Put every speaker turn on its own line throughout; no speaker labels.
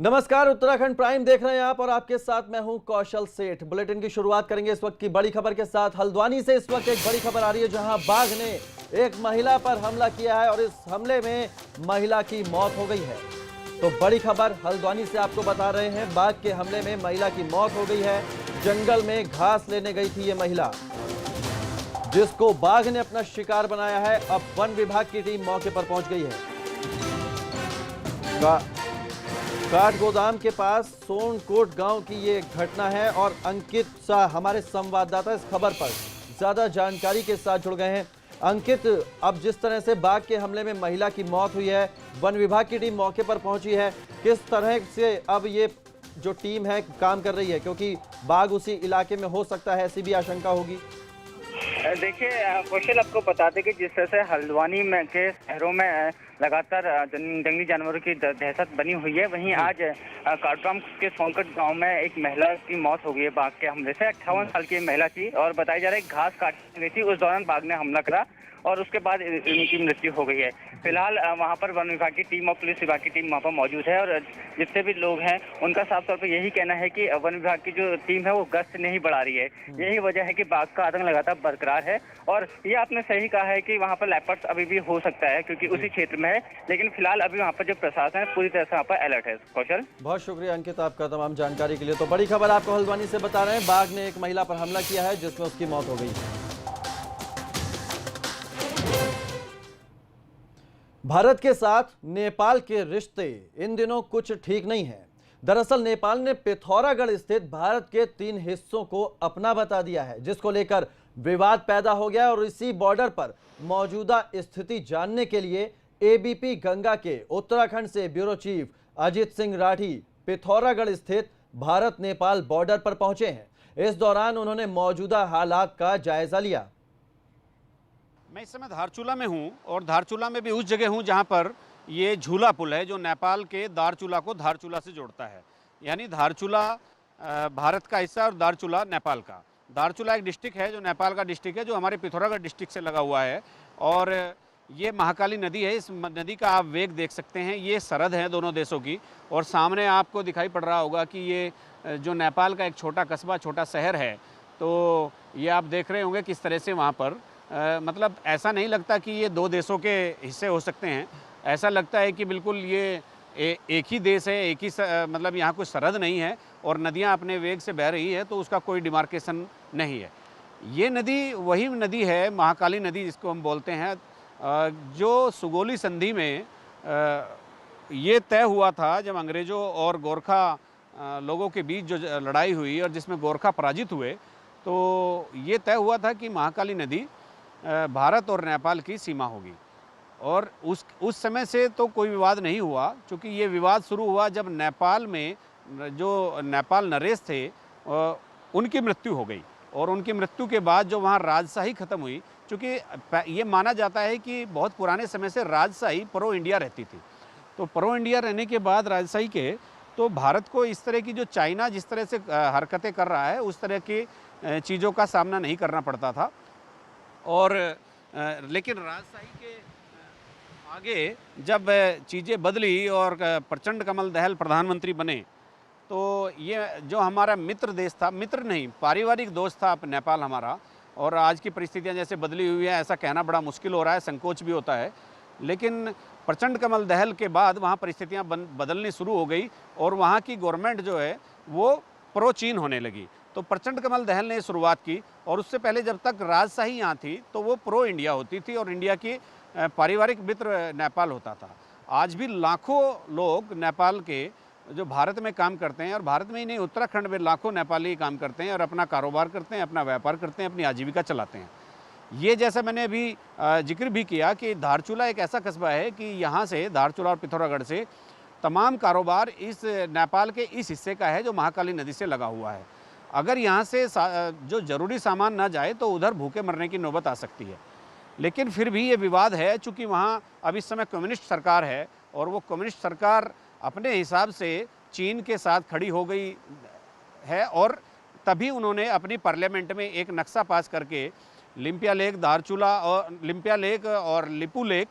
नमस्कार, उत्तराखंड प्राइम देख रहे हैं आप और आपके साथ मैं हूं कौशल सेठ। बुलेटिन की शुरुआत करेंगे इस वक्त की बड़ी खबर के साथ। हल्द्वानी से इस वक्त एक बड़ी खबर आ रही है जहां बाघ ने एक महिला पर हमला किया है और इस हमले में महिला की मौत हो गई है। तो बड़ी खबर हल्द्वानी से आपको बता रहे हैं, बाघ के हमले में महिला की मौत हो गई है। जंगल में घास लेने गई थी ये महिला, जिसको बाघ ने अपना शिकार बनाया है। अब वन विभाग की टीम मौके पर पहुंच गई है। काठगोदाम के पास सोनकोट गांव की ये घटना है और अंकित शाह हमारे संवाददाता इस खबर पर ज्यादा जानकारी के साथ जुड़ गए हैं। अंकित, अब जिस तरह से बाघ के हमले में महिला की मौत हुई है, वन विभाग की टीम मौके पर पहुंची है, किस तरह से अब ये जो टीम है काम कर रही है, क्योंकि बाघ उसी इलाके में हो सकता है, ऐसी भी आशंका होगी।
देखिए कौशल, आपको बता दें कि जिस तरह से हल्द्वानी में के शहरों में लगातार जंगली जानवरों की दहशत बनी हुई है, वहीं आज काठगोदाम के सोनकोट गांव में एक महिला की मौत हो गई है बाघ के हमले से। 58 साल की महिला थी और बताया जा रहा है घास काटने गई थी, उस दौरान बाघ ने हमला करा और उसके बाद इनकी मृत्यु हो गई है। फिलहाल वहां पर वन विभाग की टीम और पुलिस विभाग की टीम वहां पर मौजूद है और जितने भी लोग हैं उनका साफ तौर पर यही कहना है कि वन विभाग की जो टीम है वो गश्त नहीं बढ़ा रही है। यही वजह है कि बाघ का आतंक लगातार बरकरार है और ये आपने सही कहा है कि वहां पर लेपर्ड्स अभी भी हो सकता है क्योंकि उसी क्षेत्र में है, लेकिन फिलहाल अभी वहां पर जो प्रशासन है पूरी तरह से वहां पर अलर्ट है। कौशल,
बहुत शुक्रिया अंकित आपका तमाम जानकारी के लिए। तो बड़ी खबर आपको हल्द्वानी से बता रहे हैं, बाघ ने एक महिला पर हमला किया है जिसमें उसकी मौत हो गई है। भारत के साथ नेपाल के रिश्ते इन दिनों कुछ ठीक नहीं है। दरअसल नेपाल ने पिथौरागढ़ स्थित भारत के 3 हिस्सों को अपना बता दिया है, जिसको लेकर विवाद पैदा हो गया और इसी बॉर्डर पर मौजूदा स्थिति जानने के लिए एबीपी गंगा के उत्तराखंड से ब्यूरो चीफ अजीत सिंह राठी पिथौरागढ़ स्थित भारत नेपाल बॉर्डर पर पहुंचे हैं। इस दौरान उन्होंने मौजूदा हालात का जायजा लिया।
मैं इस समय धारचूला में हूँ और धारचूला में भी उस जगह हूँ जहाँ पर ये झूला पुल है जो नेपाल के दारचूला को धारचूला से जोड़ता है। यानी धारचूला भारत का हिस्सा और दारचूला नेपाल का। दारचूला एक डिस्ट्रिक्ट है जो नेपाल का डिस्ट्रिक्ट है, जो हमारे पिथौरागढ़ डिस्ट्रिक्ट से लगा हुआ है और ये महाकाली नदी है। इस नदी का आप वेग देख सकते हैं, ये सरहद है दोनों देशों की और सामने आपको दिखाई पड़ रहा होगा कि ये जो नेपाल का एक छोटा कस्बा, छोटा शहर है, तो ये आप देख रहे होंगे किस तरह से वहाँ पर मतलब ऐसा नहीं लगता कि ये 2 देशों के हिस्से हो सकते हैं। ऐसा लगता है कि बिल्कुल ये एक ही देश है, एक ही मतलब यहाँ कोई सरहद नहीं है और नदियाँ अपने वेग से बह रही है, तो उसका कोई डिमार्केशन नहीं है। ये नदी वही नदी है, महाकाली नदी जिसको हम बोलते हैं, जो सुगोली संधि में ये तय हुआ था जब अंग्रेज़ों और गोरखा लोगों के बीच जो लड़ाई हुई और जिसमें गोरखा पराजित हुए, तो ये तय हुआ था कि महाकाली नदी भारत और नेपाल की सीमा होगी। और उस समय से तो कोई विवाद नहीं हुआ, क्योंकि ये विवाद शुरू हुआ जब नेपाल में जो नेपाल नरेश थे उनकी मृत्यु हो गई और उनकी मृत्यु के बाद जो वहाँ राजशाही ख़त्म हुई, क्योंकि ये माना जाता है कि बहुत पुराने समय से राजशाही प्रो इंडिया रहती थी। तो प्रो इंडिया रहने के बाद राजशाही के, तो भारत को इस तरह की जो चाइना जिस तरह से हरकतें कर रहा है उस तरह की चीज़ों का सामना नहीं करना पड़ता था। और लेकिन राजशाही के आगे जब चीज़ें बदली और प्रचंड कमल दहल प्रधानमंत्री बने, तो ये जो हमारा मित्र देश था, मित्र नहीं पारिवारिक दोस्त था नेपाल हमारा, और आज की परिस्थितियां जैसे बदली हुई है ऐसा कहना बड़ा मुश्किल हो रहा है, संकोच भी होता है। लेकिन प्रचंड कमल दहल के बाद वहाँ परिस्थितियाँ बदलनी शुरू हो गई और वहाँ की गवर्नमेंट जो है वो प्रो चीन होने लगी। तो प्रचंड कमल दहल ने शुरुआत की और उससे पहले जब तक राजशाही यहाँ थी तो वो प्रो इंडिया होती थी और इंडिया की पारिवारिक मित्र नेपाल होता था। आज भी लाखों लोग नेपाल के जो भारत में काम करते हैं, और भारत में ही नहीं उत्तराखंड में लाखों नेपाली काम करते हैं और अपना कारोबार करते हैं, अपना व्यापार करते हैं, अपनी आजीविका चलाते हैं। ये जैसा मैंने अभी जिक्र भी किया कि धारचूला एक ऐसा कस्बा है कि यहाँ से धारचूला और पिथौरागढ़ से तमाम कारोबार इस नेपाल के इस हिस्से का है जो महाकाली नदी से लगा हुआ है। अगर यहाँ से जो ज़रूरी सामान ना जाए तो उधर भूखे मरने की नौबत आ सकती है। लेकिन फिर भी ये विवाद है, चूँकि वहाँ अब इस समय कम्युनिस्ट सरकार है और वो कम्युनिस्ट सरकार अपने हिसाब से चीन के साथ खड़ी हो गई है और तभी उन्होंने अपनी पार्लियामेंट में एक नक्शा पास करके लिम्पिया लेक, धारचूला और लिम्पिया लेक और लिपू लेक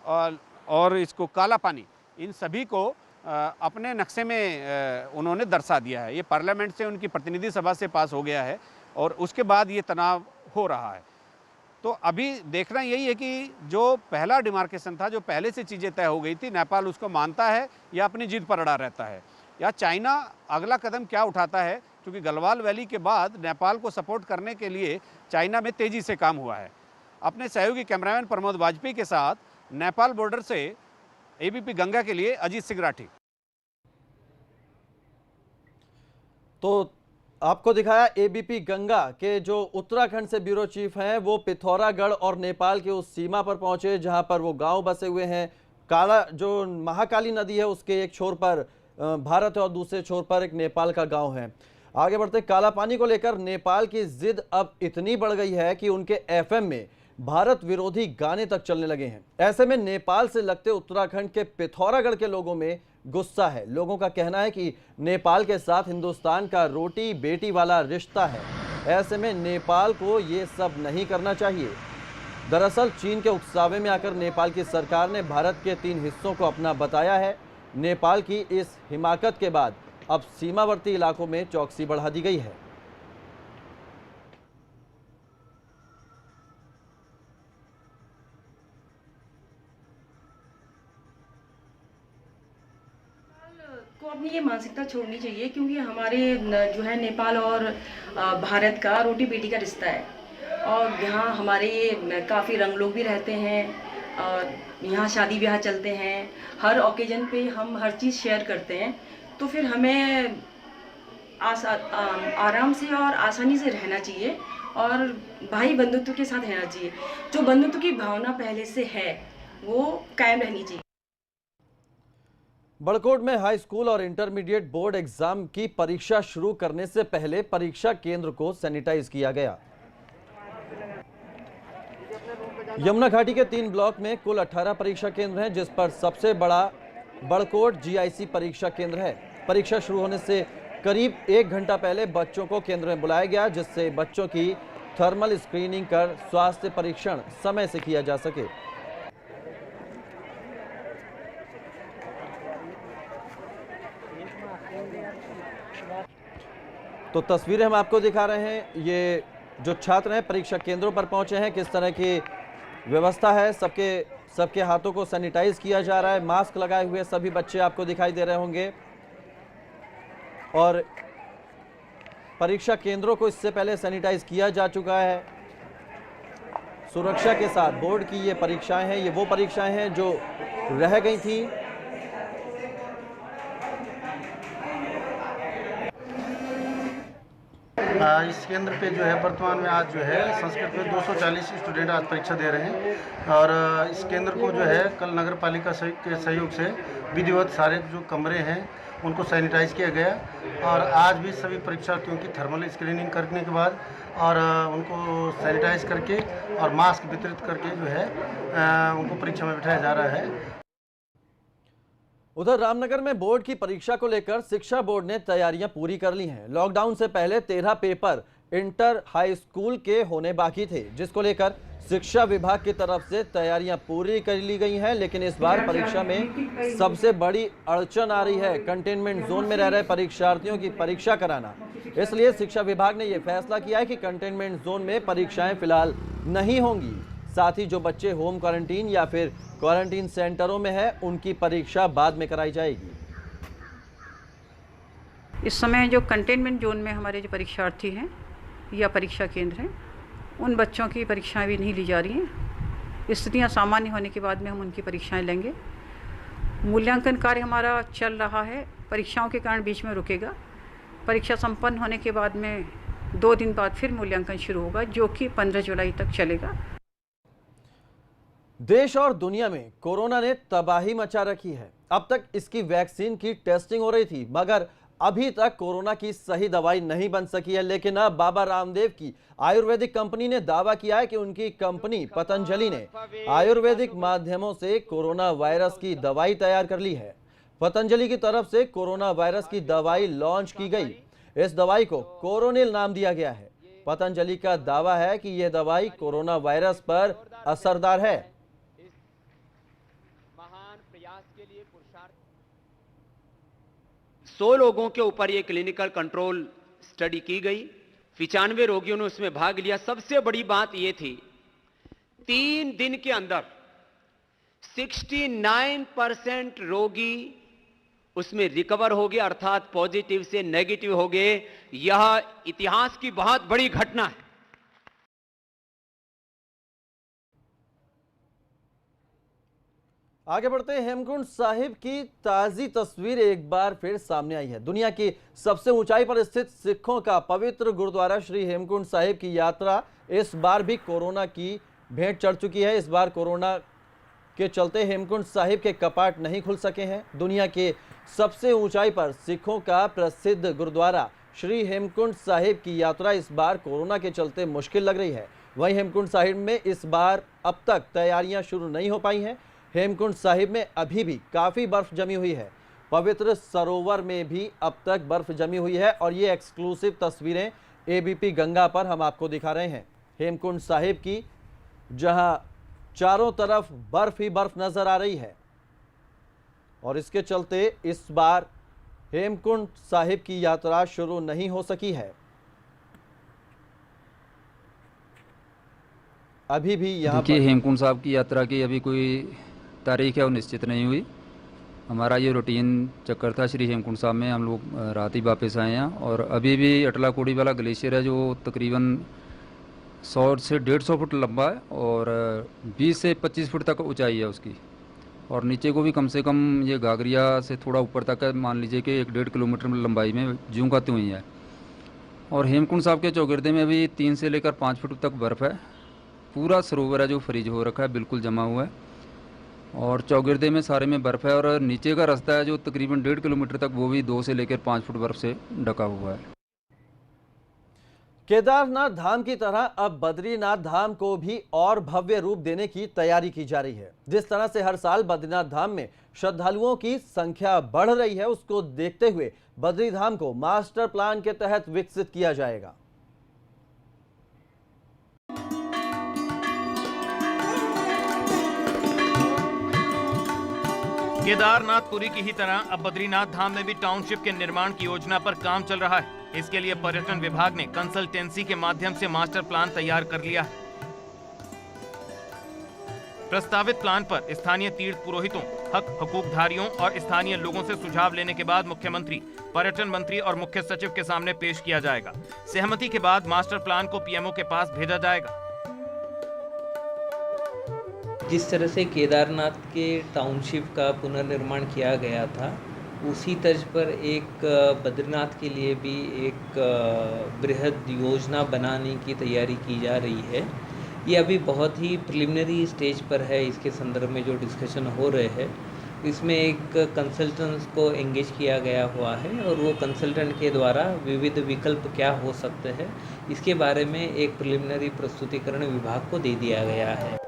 और इसको काला पानी, इन सभी को अपने नक्शे में उन्होंने दर्शा दिया है। ये पार्लियामेंट से, उनकी प्रतिनिधि सभा से पास हो गया है और उसके बाद ये तनाव हो रहा है। तो अभी देखना यही है कि जो पहला डिमार्केशन था, जो पहले से चीज़ें तय हो गई थी, नेपाल उसको मानता है या अपनी जिद पर अड़ा रहता है, या चाइना अगला कदम क्या उठाता है। क्योंकि गलवान वैली के बाद नेपाल को सपोर्ट करने के लिए चाइना में तेज़ी से काम हुआ है। अपने सहयोगी कैमरामैन प्रमोद वाजपेयी के साथ नेपाल बॉर्डर से एबीपी गंगा के लिए अजीत सिंह राठी।
तो आपको दिखाया एबीपी गंगा के जो उत्तराखंड से ब्यूरो चीफ हैं, वो पिथौरागढ़ और नेपाल के उस सीमा पर पहुंचे जहां पर वो गांव बसे हुए हैं। काला जो महाकाली नदी है उसके एक छोर पर भारत है और दूसरे छोर पर एक नेपाल का गांव है। आगे बढ़ते, काला पानी को लेकर नेपाल की जिद अब इतनी बढ़ गई है कि उनके एफएम में भारत विरोधी गाने तक चलने लगे हैं। ऐसे में नेपाल से लगते उत्तराखंड के पिथौरागढ़ के लोगों में गुस्सा है। लोगों का कहना है कि नेपाल के साथ हिंदुस्तान का रोटी बेटी वाला रिश्ता है। ऐसे में नेपाल को ये सब नहीं करना चाहिए। दरअसल चीन के उकसावे में आकर नेपाल की सरकार ने भारत के 3 हिस्सों को अपना बताया है। नेपाल की इस हिमाकत के बाद अब सीमावर्ती इलाकों में चौकसी बढ़ा दी गई है।
को अपनी ये मानसिकता छोड़नी चाहिए, क्योंकि हमारे जो है नेपाल और भारत का रोटी बेटी का रिश्ता है और यहाँ हमारे काफ़ी रंग लोग भी रहते हैं और यहाँ शादी ब्याह चलते हैं। हर ओकेजन पे हम हर चीज़ शेयर करते हैं। तो फिर हमें आराम से और आसानी से रहना चाहिए और भाई बंधुत्व के साथ रहना चाहिए। जो बंधुत्व की भावना पहले से है वो कायम रहनी चाहिए।
बड़कोट में हाई स्कूल और इंटरमीडिएट बोर्ड एग्जाम की परीक्षा शुरू करने से पहले परीक्षा केंद्र को सैनिटाइज किया गया। यमुना घाटी के 3 ब्लॉक में कुल 18 परीक्षा केंद्र हैं, जिस पर सबसे बड़ा बड़कोट जीआईसी परीक्षा केंद्र है। परीक्षा शुरू होने से करीब 1 घंटा पहले बच्चों को केंद्र में बुलाया गया, जिससे बच्चों की थर्मल स्क्रीनिंग कर स्वास्थ्य परीक्षण समय से किया जा सके। तो तस्वीरें हम आपको दिखा रहे हैं। ये जो छात्र हैं परीक्षा केंद्रों पर पहुंचे हैं, किस तरह की व्यवस्था है। सबके हाथों को सैनिटाइज किया जा रहा है। मास्क लगाए हुए सभी बच्चे आपको दिखाई दे रहे होंगे और परीक्षा केंद्रों को इससे पहले सैनिटाइज किया जा चुका है। सुरक्षा के साथ बोर्ड की ये परीक्षाएं हैं। ये वो परीक्षाएं हैं जो रह गई थी।
इस केंद्र पे जो है वर्तमान में आज जो है संस्कृत में 240 स्टूडेंट आज परीक्षा दे रहे हैं और इस केंद्र को जो है कल नगर पालिका के सहयोग से विधिवत सारे जो कमरे हैं उनको सैनिटाइज किया गया और आज भी सभी परीक्षार्थियों की थर्मल स्क्रीनिंग करने के बाद और उनको सैनिटाइज करके और मास्क वितरित करके जो है उनको परीक्षा में बिठाया जा रहा है।
उधर रामनगर में बोर्ड की परीक्षा को लेकर शिक्षा बोर्ड ने तैयारियां पूरी कर ली हैं। लॉकडाउन से पहले 13 पेपर इंटर हाई स्कूल के होने बाकी थे, जिसको लेकर शिक्षा विभाग की तरफ से तैयारियां पूरी कर ली गई हैं। लेकिन इस बार परीक्षा में सबसे बड़ी अड़चन आ रही है कंटेनमेंट जोन में रह रहे परीक्षार्थियों की परीक्षा कराना। इसलिए शिक्षा विभाग ने यह फैसला किया है कि कंटेनमेंट जोन में परीक्षाएं फिलहाल नहीं होंगी। साथ ही जो बच्चे होम क्वारंटीन या फिर क्वारंटीन सेंटरों में है उनकी परीक्षा बाद में कराई जाएगी।
इस समय जो कंटेनमेंट जोन में हमारे जो परीक्षार्थी हैं या परीक्षा केंद्र हैं, उन बच्चों की परीक्षाएं भी नहीं ली जा रही हैं। स्थितियां सामान्य होने के बाद में हम उनकी परीक्षाएं लेंगे। मूल्यांकन कार्य हमारा चल रहा है, परीक्षाओं के कारण बीच में रुकेगा। परीक्षा संपन्न होने के बाद में 2 दिन बाद फिर मूल्यांकन शुरू होगा, जो कि 15 जुलाई तक चलेगा।
देश और दुनिया में कोरोना ने तबाही मचा रखी है। अब तक इसकी वैक्सीन की टेस्टिंग हो रही थी, मगर अभी तक कोरोना की सही दवाई नहीं बन सकी है। लेकिन अब बाबा रामदेव की आयुर्वेदिक कंपनी ने दावा किया है कि उनकी कंपनी पतंजलि ने आयुर्वेदिक माध्यमों से कोरोना वायरस की दवाई तैयार कर ली है। पतंजलि की तरफ से कोरोना वायरस की दवाई लॉन्च की गई। इस दवाई को कोरोनिल नाम दिया गया है। पतंजलि का दावा है कि यह दवाई कोरोना वायरस पर असरदार है।
100 लोगों के ऊपर ये क्लिनिकल कंट्रोल स्टडी की गई, 95 रोगियों ने उसमें भाग लिया। सबसे बड़ी बात ये थी 3 दिन के अंदर 69% रोगी उसमें रिकवर हो गए, अर्थात पॉजिटिव से नेगेटिव हो गए। यह इतिहास की बहुत बड़ी घटना है।
आगे बढ़ते हैं। हेमकुंड साहिब की ताजी तस्वीर एक बार फिर सामने आई है। दुनिया की सबसे ऊंचाई पर स्थित सिखों का पवित्र गुरुद्वारा श्री हेमकुंड साहिब की यात्रा इस बार भी कोरोना की भेंट चढ़ चुकी है। इस बार कोरोना के चलते हेमकुंड साहिब के कपाट नहीं खुल सके हैं। दुनिया के सबसे ऊंचाई पर सिखों का प्रसिद्ध गुरुद्वारा श्री हेमकुंड साहिब की यात्रा इस बार कोरोना के चलते मुश्किल लग रही है। वहीं हेमकुंड साहिब में इस बार अब तक तैयारियां शुरू नहीं हो पाई हैं। हेमकुंड साहिब में अभी भी काफ़ी बर्फ जमी हुई है। पवित्र सरोवर में भी अब तक बर्फ जमी हुई है और ये एक्सक्लूसिव तस्वीरें एबीपी गंगा पर हम आपको दिखा रहे हैं। हेमकुंड साहिब की जहां चारों तरफ बर्फ ही बर्फ नजर आ रही है और इसके चलते इस बार हेमकुंड साहिब की यात्रा शुरू नहीं हो सकी है। अभी भी यहाँ
देखिए, हेमकुंड साहब की यात्रा की अभी कोई तारीख है वो निश्चित नहीं हुई। हमारा ये रूटीन चक्कर था श्री हेमकुंड साहब में, हम लोग रात ही वापस आए हैं और अभी भी अटलाकोड़ी वाला ग्लेशियर है जो तकरीबन 100 से 150 फुट लंबा है और 20 से 25 फुट तक ऊंचाई है उसकी, और नीचे को भी कम से कम ये घाघरिया से थोड़ा ऊपर तक है, मान लीजिए कि 1.5 किलोमीटर लंबाई में ज्यों का त्यों ही है। और हेमकुंड साहब के चौगिर्दे में भी 3 से लेकर 5 फुट तक बर्फ़ है। पूरा सरोवर है जो फ्रीज हो रखा है, बिल्कुल जमा हुआ है और चौगिर्दे में सारे में बर्फ़ है। और नीचे का रास्ता है जो तकरीबन 1.5 किलोमीटर तक, वो भी 2 से लेकर 5 फुट बर्फ़ से ढका हुआ है।
केदारनाथ धाम की तरह अब बद्रीनाथ धाम को भी और भव्य रूप देने की तैयारी की जा रही है। जिस तरह से हर साल बद्रीनाथ धाम में श्रद्धालुओं की संख्या बढ़ रही है, उसको देखते हुए बद्री धाम को मास्टर प्लान के तहत विकसित किया जाएगा।
केदारनाथपुरी की ही तरह अब बद्रीनाथ धाम में भी टाउनशिप के निर्माण की योजना पर काम चल रहा है। इसके लिए पर्यटन विभाग ने कंसल्टेंसी के माध्यम से मास्टर प्लान तैयार कर लिया है। प्रस्तावित प्लान पर स्थानीय तीर्थ पुरोहितों, हकूकधारियों और स्थानीय लोगों से सुझाव लेने के बाद मुख्यमंत्री, पर्यटन मंत्री और मुख्य सचिव के सामने पेश किया जाएगा। सहमति के बाद मास्टर प्लान को पीएमओ के पास भेजा जाएगा।
जिस तरह से केदारनाथ के टाउनशिप का पुनर्निर्माण किया गया था, उसी तर्ज पर एक बद्रीनाथ के लिए भी एक बृहद योजना बनाने की तैयारी की जा रही है। ये अभी बहुत ही प्रिलिमिनरी स्टेज पर है। इसके संदर्भ में जो डिस्कशन हो रहे हैं, इसमें एक कंसल्टेंट्स को एंगेज किया गया हुआ है और वो कंसल्टेंट के द्वारा विविध विकल्प क्या हो सकते हैं, इसके बारे में एक प्रिलिमिनरी प्रस्तुतिकरण विभाग को दे दिया गया है।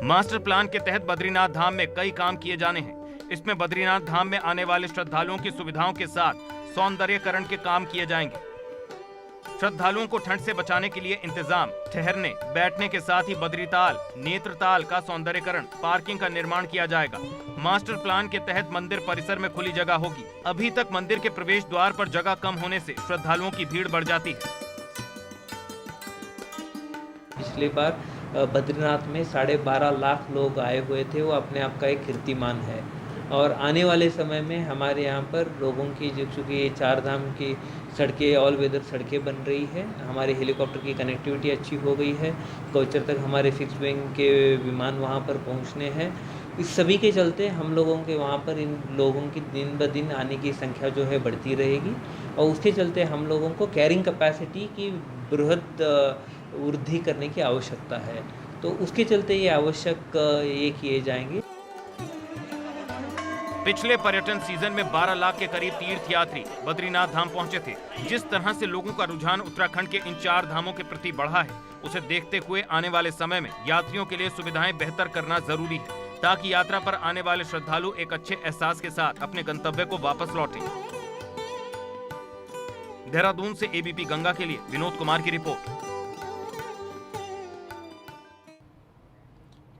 मास्टर प्लान के तहत बद्रीनाथ धाम में कई काम किए जाने हैं। इसमें बद्रीनाथ धाम में आने वाले श्रद्धालुओं की सुविधाओं के साथ सौंदर्यकरण के काम किए जाएंगे। श्रद्धालुओं को ठंड से बचाने के लिए इंतजाम, ठहरने बैठने के साथ ही बद्रीताल, नेत्रताल का सौंदर्यकरण, पार्किंग का निर्माण किया जाएगा। मास्टर प्लान के तहत मंदिर परिसर में खुली जगह होगी। अभी तक मंदिर के प्रवेश द्वार पर जगह कम होने से श्रद्धालुओं की भीड़ बढ़ जाती है।
पिछली बार बद्रीनाथ में 12.5 लाख लोग आए हुए थे, वो अपने आप का एक कीर्तिमान है। और आने वाले समय में हमारे यहाँ पर लोगों की, जो चूँकि 4 धाम की सड़कें, ऑल वेदर सड़कें बन रही है, हमारे हेलीकॉप्टर की कनेक्टिविटी अच्छी हो गई है, गौचर तक हमारे फिक्स विंग के विमान वहाँ पर पहुँचने हैं। इस सभी के चलते हम लोगों के वहाँ पर इन लोगों की दिन ब दिन आने की संख्या जो है बढ़ती रहेगी और उसके चलते हम लोगों को कैरिंग कैपेसिटी की बृहद वृद्धि करने की आवश्यकता है। तो उसके चलते ये आवश्यक ये किए जाएंगे।
पिछले पर्यटन सीजन में 12 लाख के करीब तीर्थ यात्री बद्रीनाथ धाम पहुंचे थे। जिस तरह से लोगों का रुझान उत्तराखंड के इन 4 धामों के प्रति बढ़ा है, उसे देखते हुए आने वाले समय में यात्रियों के लिए सुविधाएं बेहतर करना जरूरी है, ताकि यात्रा पर आने वाले श्रद्धालु एक अच्छे एहसास के साथ अपने गंतव्य को वापस लौटें। देहरादून से एबीपी गंगा के लिए विनोद कुमार की रिपोर्ट।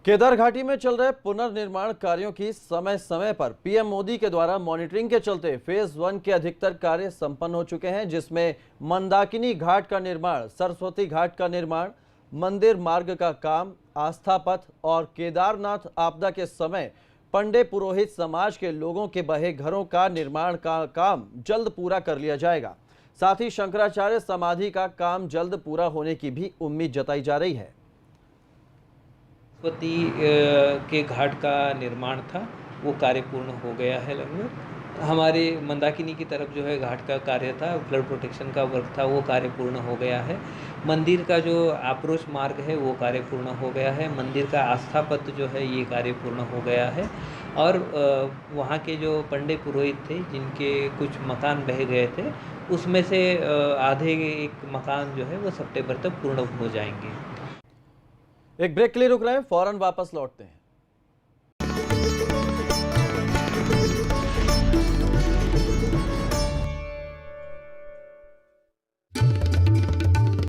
केदार घाटी में चल रहे पुनर्निर्माण कार्यों की समय समय पर पीएम मोदी के द्वारा मॉनिटरिंग के चलते फेज 1 के अधिकतर कार्य संपन्न हो चुके हैं, जिसमें मंदाकिनी घाट का निर्माण, सरस्वती घाट का निर्माण, मंदिर मार्ग का काम, आस्था पथ और केदारनाथ आपदा के समय पंडे पुरोहित समाज के लोगों के बहे घरों का निर्माण का काम जल्द पूरा कर लिया जाएगा। साथ ही शंकराचार्य समाधि का काम जल्द पूरा होने की भी उम्मीद जताई जा रही है।
सरस्वती के घाट का निर्माण था, वो कार्य पूर्ण हो गया है लगभग। हमारे मंदाकिनी की तरफ जो है घाट का कार्य था, फ्लड प्रोटेक्शन का वर्क था, वो कार्य पूर्ण हो गया है। मंदिर का जो अप्रोच मार्ग है वो कार्य पूर्ण हो गया है। मंदिर का आस्था पथ जो है ये कार्य पूर्ण हो गया है। और वहाँ के जो पंडे पुरोहित थे जिनके कुछ मकान बह गए थे, उसमें से आधे एक मकान जो है वो सितंबर तक पूर्ण हो जाएंगे।
एक ब्रेक के लिए रुक रहे हैं, फौरन वापस लौटते हैं।